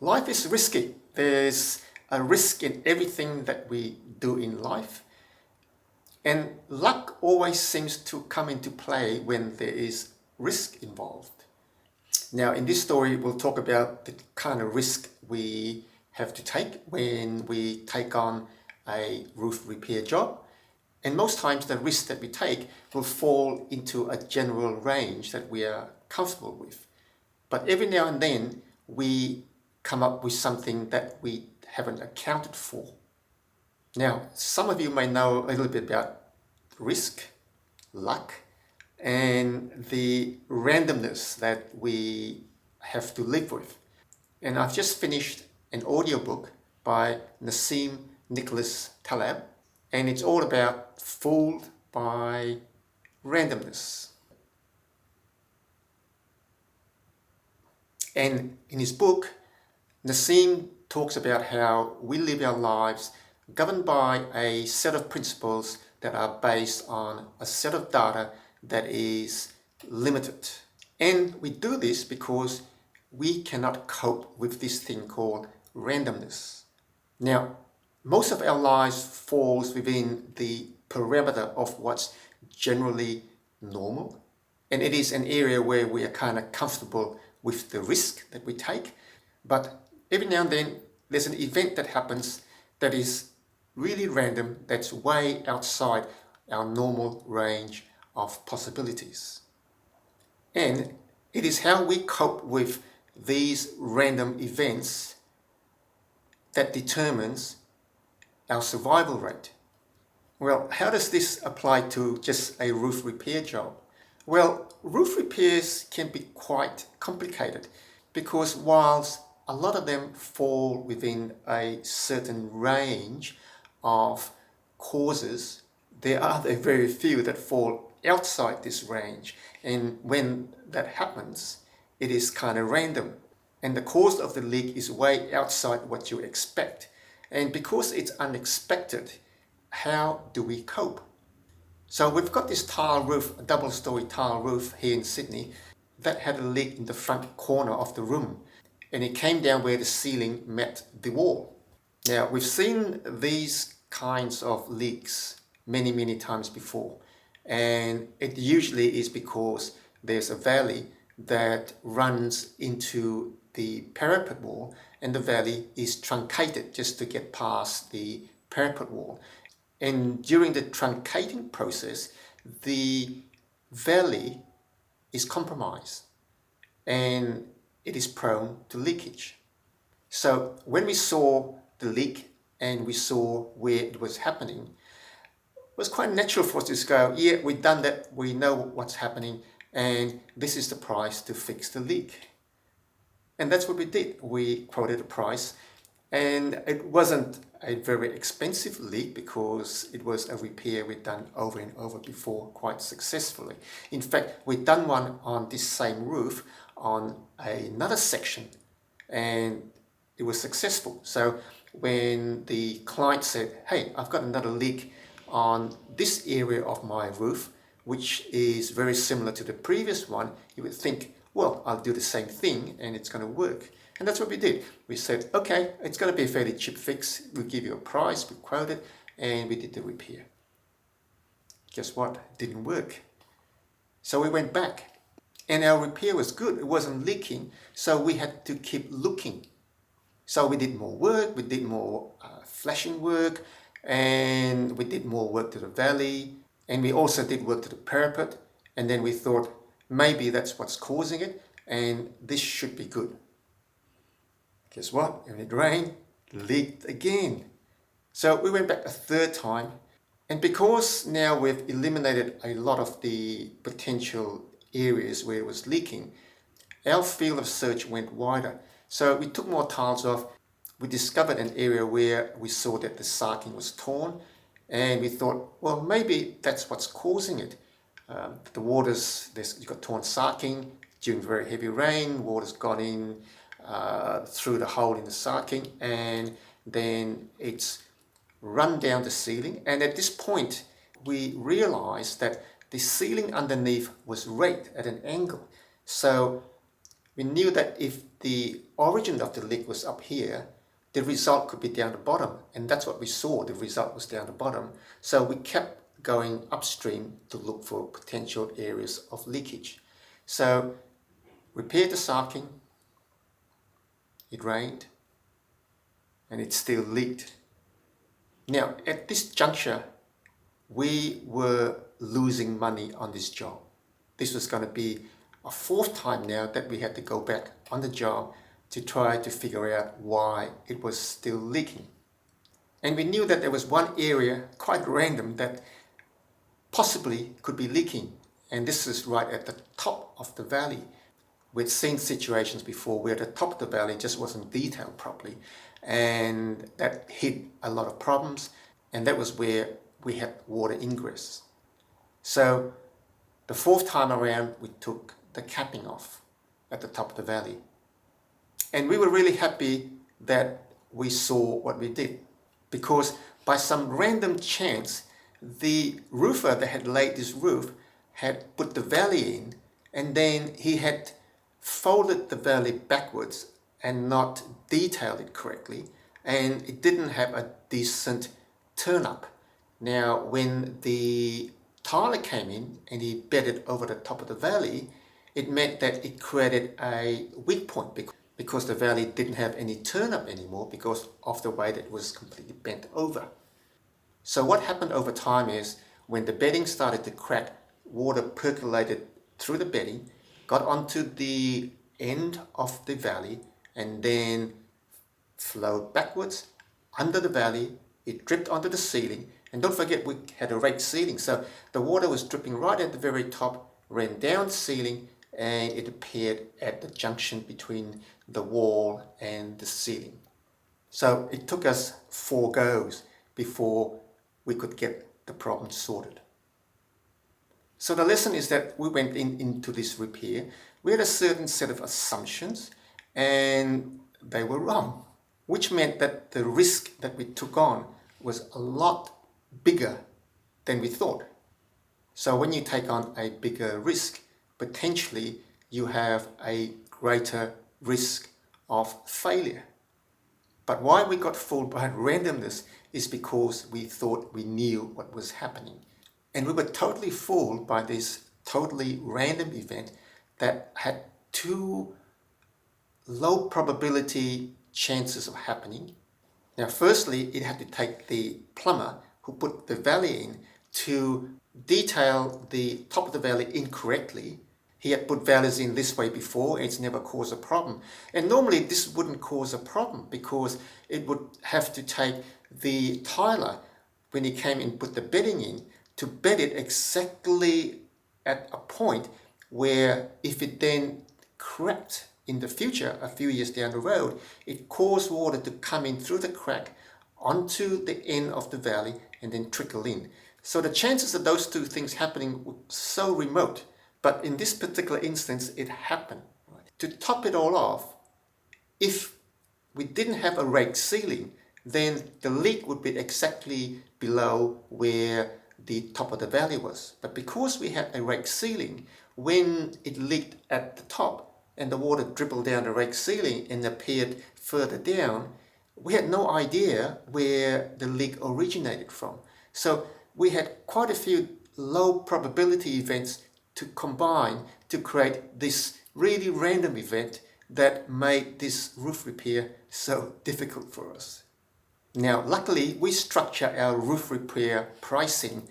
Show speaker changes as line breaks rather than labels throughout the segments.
Life is risky. There's a risk in everything that we do in life. And luck always seems to come into play when there is risk involved. Now, in this story, we'll talk about the kind of risk we have to take when we take on a roof repair job. And most times the risk that we take will fall into a general range that we are comfortable with. But every now and then we come up with something that we haven't accounted for. Now, some of you may know a little bit about risk, luck, and the randomness that we have to live with. And I've just finished an audiobook by Nassim Nicholas Taleb, and it's all about fooled by randomness. And in his book, Nassim talks about how we live our lives governed by a set of principles that are based on a set of data that is limited. And we do this because we cannot cope with this thing called randomness. Now, most of our lives falls within the parameter of what's generally normal. And it is an area where we are kind of comfortable with the risk that we take. But every now and then, there's an event that happens that is really random, that's way outside our normal range of possibilities. And it is how we cope with these random events that determines our survival rate. Well, how does this apply to just a roof repair job? Well, roof repairs can be quite complicated because whilst a lot of them fall within a certain range of causes, there are very few that fall outside this range. And when that happens, it is kind of random. And the cause of the leak is way outside what you expect. And because it's unexpected, how do we cope? So we've got this tile roof, a double-story tile roof here in Sydney that had a leak in the front corner of the room. And it came down where the ceiling met the wall. Now, we've seen these kinds of leaks many times before. And it usually is because there's a valley that runs into the parapet wall, and the valley is truncated just to get past the parapet wall. And during the truncating process, the valley is compromised and it is prone to leakage. So when we saw the leak and we saw where it was happening, it was quite natural for us to just go, yeah, we've done that, we know what's happening, and this is the price to fix the leak. And that's what we did. We quoted a price, and it wasn't a very expensive leak because it was a repair we'd done over and over before quite successfully. In fact, we'd done one on this same roof on another section, and it was successful. So when the client said, hey, I've got another leak on this area of my roof, which is very similar to the previous one, you would think, well, I'll do the same thing and it's going to work. And that's what we did. We said, okay, it's going to be a fairly cheap fix. We'll give you a price, we quoted, and we did the repair. Guess what? It didn't work. So we went back and our repair was good. It wasn't leaking. So we had to keep looking. So we did more work, we did more flashing work, and we did more work to the valley, and we also did work to the parapet, and then we thought maybe that's what's causing it, and this should be good. Guess what? When it rained, it leaked again. So we went back a third time, and because now we've eliminated a lot of the potential areas where it was leaking, our field of search went wider. So we took more tiles off. We discovered an area where we saw that the sarking was torn, and we thought, well, maybe that's what's causing it. The water's, you've got torn sarking during very heavy rain, water's gone in through the hole in the sarking, and then it's run down the ceiling. And at this point, we realized that the ceiling underneath was raked at an angle. So we knew that if the origin of the leak was up here, the result could be down the bottom. And that's what we saw. The result was down the bottom. So we kept going upstream to look for potential areas of leakage. So repaired the sarking. It rained. And it still leaked. Now, at this juncture, we were losing money on this job. This was going to be a fourth time now that we had to go back on the job to try to figure out why it was still leaking. And we knew that there was one area, quite random, that possibly could be leaking. And this is right at the top of the valley. We'd seen situations before where the top of the valley just wasn't detailed properly, and that hid a lot of problems, and that was where we had water ingress. So the fourth time around, we took the capping off at the top of the valley. And we were really happy that we saw what we did, because by some random chance, the roofer that had laid this roof had put the valley in, and then he had folded the valley backwards and not detailed it correctly, and it didn't have a decent turn up. Now, when the tiler came in and he bedded over the top of the valley, it meant that it created a weak point because the valley didn't have any turn up anymore because of the way that it was completely bent over. So what happened over time is when the bedding started to crack, water percolated through the bedding, got onto the end of the valley, and then flowed backwards under the valley. It dripped onto the ceiling, and don't forget we had a raked ceiling, so the water was dripping right at the very top, ran down the ceiling, and it appeared at the junction between the wall and the ceiling. So it took us 4 goes before we could get the problem sorted. So the lesson is that we went into this repair. We had a certain set of assumptions, and they were wrong, which meant that the risk that we took on was a lot bigger than we thought. So when you take on a bigger risk, potentially you have a greater risk of failure. But why we got fooled by randomness is because we thought we knew what was happening. And we were totally fooled by this totally random event that had 2 low probability chances of happening. Now, firstly, it had to take the plumber who put the valley in to detail the top of the valley incorrectly. He had put valleys in this way before, and it's never caused a problem. And normally this wouldn't cause a problem because it would have to take the tiler, when he came and put the bedding in, to bed it exactly at a point where if it then cracked in the future, a few years down the road, it caused water to come in through the crack onto the end of the valley and then trickle in. So the chances of those 2 things happening were so remote, but in this particular instance, it happened. To top it all off, if we didn't have a raked ceiling, then the leak would be exactly below where the top of the valley was. But because we had a raked ceiling, when it leaked at the top and the water dribbled down the raked ceiling and appeared further down, we had no idea where the leak originated from. So we had quite a few low probability events to combine to create this really random event that made this roof repair so difficult for us. Now, luckily, we structure our roof repair pricing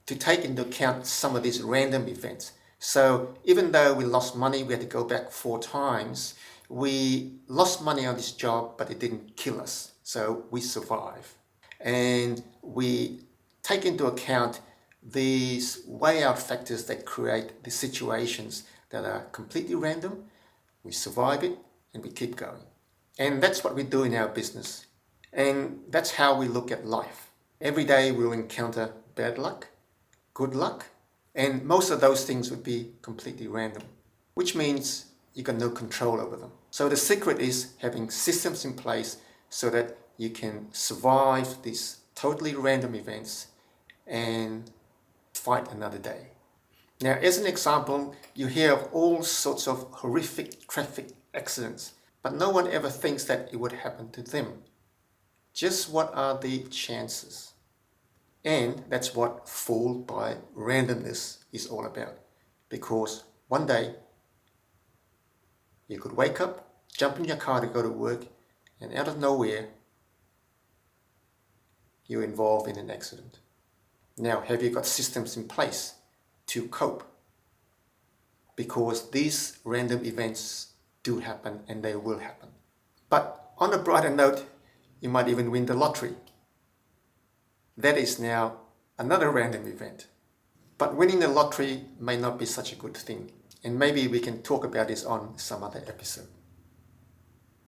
to take into account some of these random events. So even though we lost money, we had to go back 4 times, we lost money on this job, but it didn't kill us. So we survive. And we take into account these way out factors that create the situations that are completely random. We survive it and we keep going. And that's what we do in our business. And that's how we look at life. Every day we'll encounter bad luck, good luck, and most of those things would be completely random, which means you got no control over them. So the secret is having systems in place so that you can survive these totally random events and fight another day. Now, as an example, you hear of all sorts of horrific traffic accidents, but no one ever thinks that it would happen to them. Just what are the chances? And that's what Fooled by Randomness is all about. Because one day you could wake up, jump in your car to go to work, and out of nowhere you're involved in an accident. Now, have you got systems in place to cope? Because these random events do happen and they will happen. But on a brighter note, you might even win the lottery. That is now another random event. But winning the lottery may not be such a good thing. And maybe we can talk about this on some other episode.